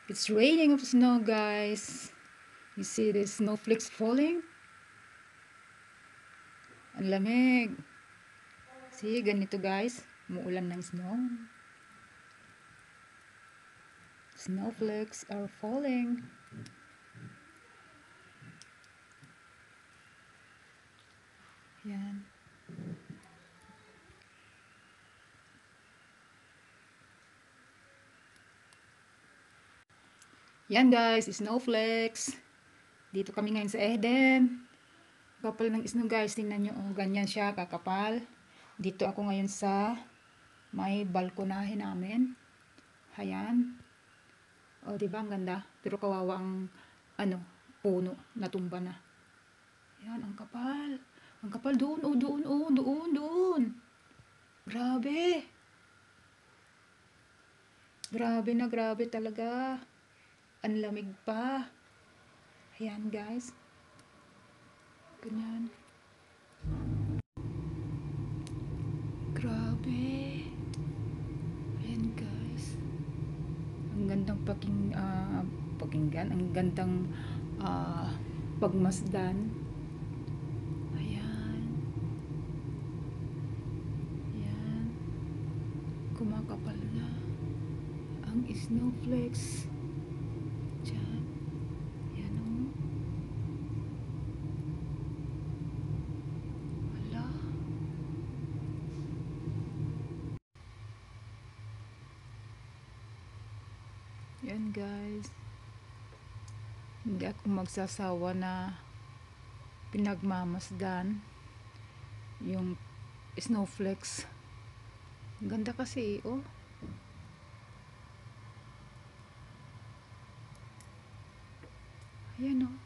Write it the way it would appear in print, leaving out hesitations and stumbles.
It's raining of snow, guys. You see the snowflakes falling? Ang lamig. See, ganito guys. Umuulan ng snow. Snowflakes are falling. Yan. Yan guys, snowflakes. Dito kami ngayon sa Eden. Kapal ng snow guys, tingnan nyo. Oh, ganyan siya, kakapal. Dito ako ngayon sa may balkonahe namin. Ayan. O, diba ang ganda? Pero kawawa ang puno, natumba na. Ayan, ang kapal. Ang kapal doon, oh, doon, oh, doon, doon. Grabe. Grabe na grabe talaga. Ang lamig pa. Ayan guys. Ganyan. Grabe. Ayan guys. Ang gandang pakinggan. Ang gandang pagmasdan. Ayan. Ayan. Kumakapal na. Ang snowflakes. Diyan. Ayan o. Wala. Yan guys. Hindi ako magsasawa na pinagmamasdan yung snowflakes. Ganda kasi oh. Ayan oh.